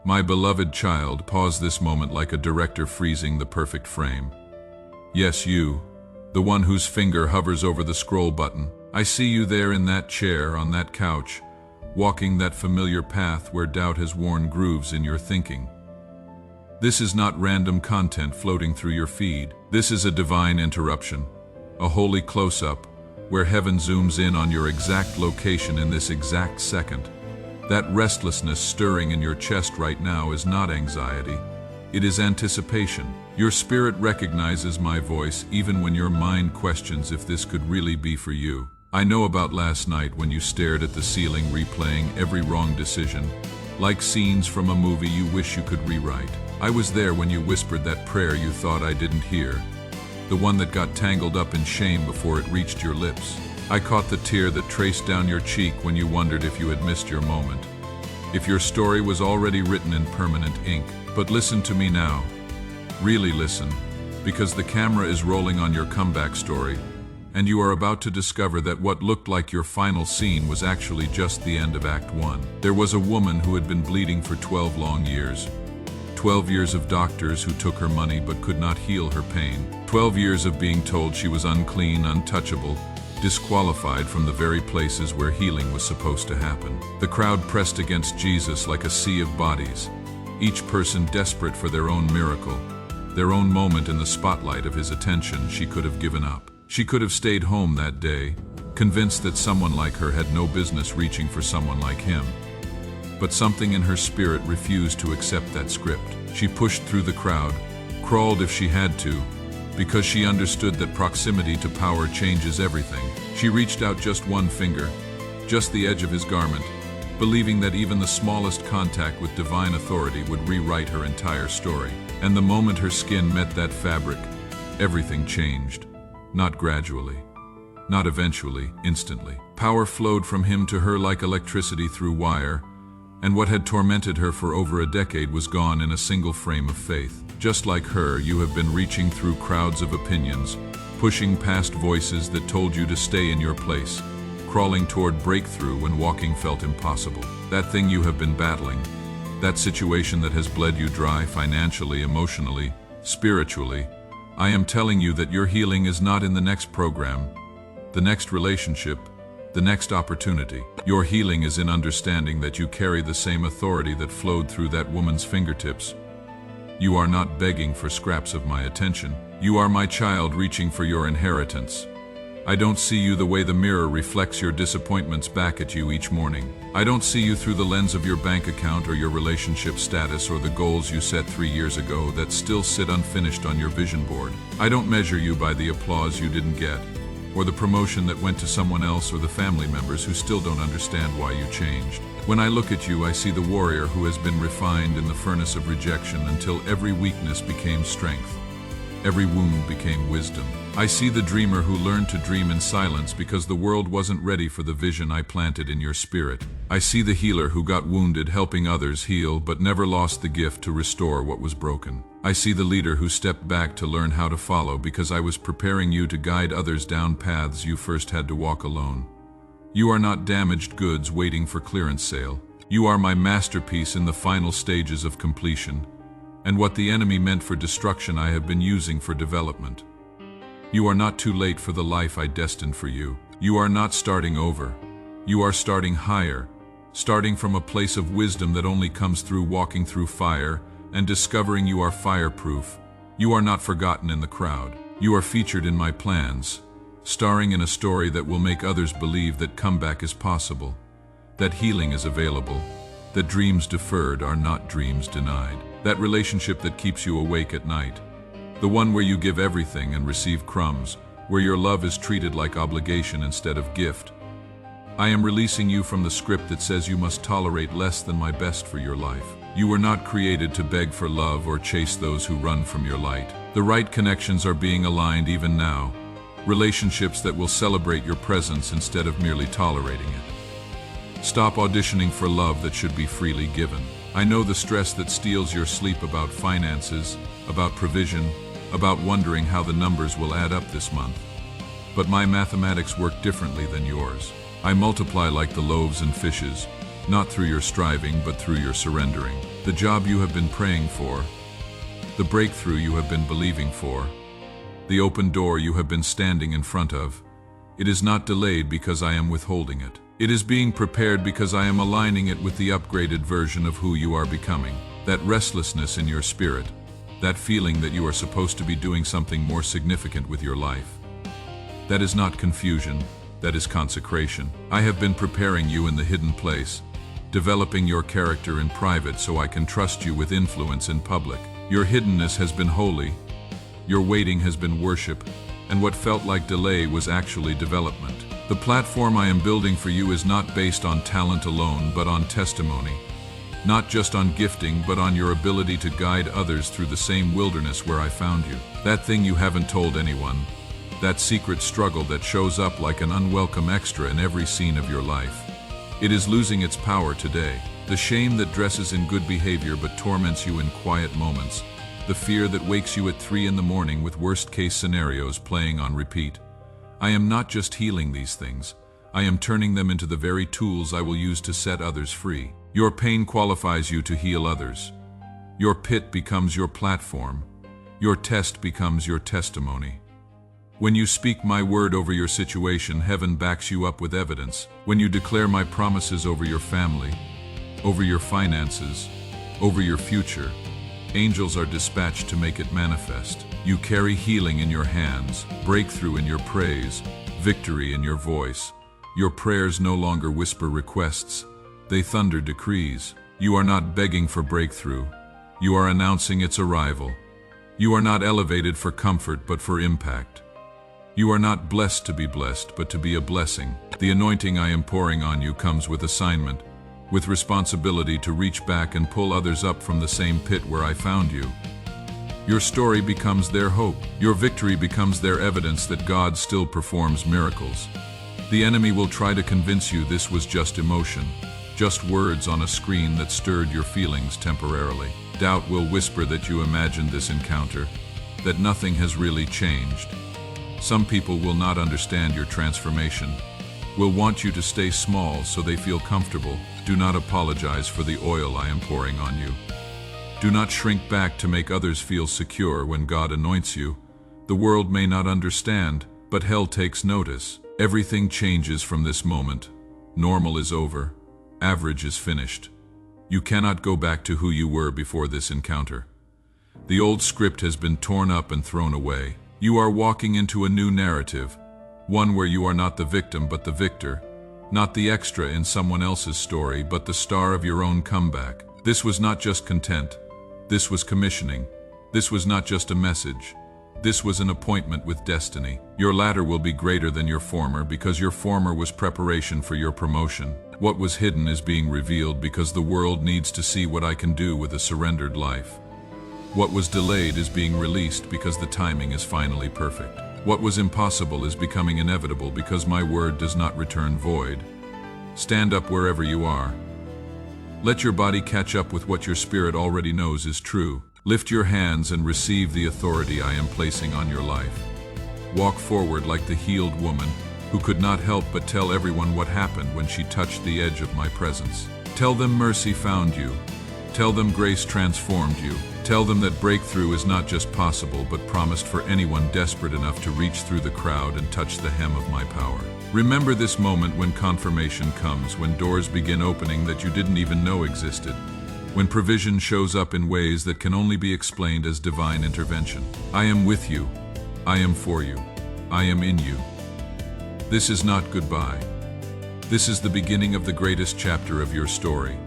My beloved child, pause this moment like a director freezing the perfect frame. Yes, you, the one whose finger hovers over the scroll button. I see you there in that chair, on that couch, walking that familiar path where doubt has worn grooves in your thinking. This is not random content floating through your feed. This is a divine interruption, a holy close-up, where heaven zooms in on your exact location in this exact second. That restlessness stirring in your chest right now is not anxiety. It is anticipation. Your spirit recognizes my voice even when your mind questions if this could really be for you. I know about last night when you stared at the ceiling replaying every wrong decision, like scenes from a movie you wish you could rewrite. I was there when you whispered that prayer you thought I didn't hear, the one that got tangled up in shame before it reached your lips. I caught the tear that traced down your cheek when you wondered if you had missed your moment, if your story was already written in permanent ink. But listen to me now. Really listen, because the camera is rolling on your comeback story, and you are about to discover that what looked like your final scene was actually just the end of Act 1. There was a woman who had been bleeding for 12 long years. 12 years of doctors who took her money but could not heal her pain. 12 years of being told she was unclean, untouchable, disqualified from the very places where healing was supposed to happen. The crowd pressed against Jesus like a sea of bodies, each person desperate for their own miracle, their own moment in the spotlight of his attention. She could have given up. She could have stayed home that day, convinced that someone like her had no business reaching for someone like him. But something in her spirit refused to accept that script. She pushed through the crowd, crawled if she had to, because she understood that proximity to power changes everything. She reached out just one finger, just the edge of his garment, believing that even the smallest contact with divine authority would rewrite her entire story. And the moment her skin met that fabric, everything changed. Not gradually, not eventually, instantly. Power flowed from him to her like electricity through wire, and what had tormented her for over a decade was gone in a single frame of faith. Just like her, you have been reaching through crowds of opinions, pushing past voices that told you to stay in your place, crawling toward breakthrough when walking felt impossible. That thing you have been battling, that situation that has bled you dry financially, emotionally, spiritually, I am telling you that your healing is not in the next program, the next relationship, the next opportunity. Your healing is in understanding that you carry the same authority that flowed through that woman's fingertips. You are not begging for scraps of my attention. You are my child reaching for your inheritance. I don't see you the way the mirror reflects your disappointments back at you each morning. I don't see you through the lens of your bank account or your relationship status or the goals you set 3 years ago that still sit unfinished on your vision board. I don't measure you by the applause you didn't get, or the promotion that went to someone else, or the family members who still don't understand why you changed. When I look at you, I see the warrior who has been refined in the furnace of rejection until every weakness became strength. Every wound became wisdom. I see the dreamer who learned to dream in silence because the world wasn't ready for the vision I planted in your spirit. I see the healer who got wounded helping others heal but never lost the gift to restore what was broken. I see the leader who stepped back to learn how to follow because I was preparing you to guide others down paths you first had to walk alone. You are not damaged goods waiting for clearance sale. You are my masterpiece in the final stages of completion, and what the enemy meant for destruction I have been using for development. You are not too late for the life I destined for you. You are not starting over. You are starting higher, starting from a place of wisdom that only comes through walking through fire and discovering you are fireproof. You are not forgotten in the crowd. You are featured in my plans, starring in a story that will make others believe that comeback is possible, that healing is available, that dreams deferred are not dreams denied. That relationship that keeps you awake at night, the one where you give everything and receive crumbs, where your love is treated like obligation instead of gift. I am releasing you from the script that says you must tolerate less than my best for your life. You were not created to beg for love or chase those who run from your light. The right connections are being aligned even now, relationships that will celebrate your presence instead of merely tolerating it. Stop auditioning for love that should be freely given. I know the stress that steals your sleep about finances, about provision, about wondering how the numbers will add up this month. But my mathematics work differently than yours. I multiply like the loaves and fishes, not through your striving, but through your surrendering. The job you have been praying for, the breakthrough you have been believing for, the open door you have been standing in front of, it is not delayed because I am withholding it. It is being prepared because I am aligning it with the upgraded version of who you are becoming. That restlessness in your spirit, that feeling that you are supposed to be doing something more significant with your life. That is not confusion, that is consecration. I have been preparing you in the hidden place, developing your character in private so I can trust you with influence in public. Your hiddenness has been holy, your waiting has been worship, and what felt like delay was actually development. The platform I am building for you is not based on talent alone, but on testimony. Not just on gifting, but on your ability to guide others through the same wilderness where I found you. That thing you haven't told anyone, that secret struggle that shows up like an unwelcome extra in every scene of your life. It is losing its power today. The shame that dresses in good behavior but torments you in quiet moments. The fear that wakes you at 3 in the morning with worst-case scenarios playing on repeat. I am not just healing these things. I am turning them into the very tools I will use to set others free. Your pain qualifies you to heal others. Your pit becomes your platform. Your test becomes your testimony. When you speak my word over your situation, heaven backs you up with evidence. When you declare my promises over your family, over your finances, over your future, angels are dispatched to make it manifest. You carry healing in your hands, breakthrough in your praise, victory in your voice. Your prayers no longer whisper requests, they thunder decrees. You are not begging for breakthrough, you are announcing its arrival. You are not elevated for comfort, but for impact. You are not blessed to be blessed, but to be a blessing. The anointing I am pouring on you comes with assignment, with responsibility to reach back and pull others up from the same pit where I found you. Your story becomes their hope. Your victory becomes their evidence that God still performs miracles. The enemy will try to convince you this was just emotion, just words on a screen that stirred your feelings temporarily. Doubt will whisper that you imagined this encounter, that nothing has really changed. Some people will not understand your transformation, will want you to stay small so they feel comfortable. Do not apologize for the oil I am pouring on you. Do not shrink back to make others feel secure when God anoints you. The world may not understand, but hell takes notice. Everything changes from this moment. Normal is over. Average is finished. You cannot go back to who you were before this encounter. The old script has been torn up and thrown away. You are walking into a new narrative, one where you are not the victim but the victor, not the extra in someone else's story but the star of your own comeback. This was not just content. This was commissioning. This was not just a message. This was an appointment with destiny. Your latter will be greater than your former because your former was preparation for your promotion. What was hidden is being revealed because the world needs to see what I can do with a surrendered life. What was delayed is being released because the timing is finally perfect. What was impossible is becoming inevitable because my word does not return void. Stand up wherever you are. Let your body catch up with what your spirit already knows is true. Lift your hands and receive the authority I am placing on your life. Walk forward like the healed woman who could not help but tell everyone what happened when she touched the edge of my presence. Tell them mercy found you. Tell them grace transformed you. Tell them that breakthrough is not just possible but promised for anyone desperate enough to reach through the crowd and touch the hem of my power. Remember this moment when confirmation comes, when doors begin opening that you didn't even know existed, when provision shows up in ways that can only be explained as divine intervention. I am with you. I am for you. I am in you. This is not goodbye. This is the beginning of the greatest chapter of your story.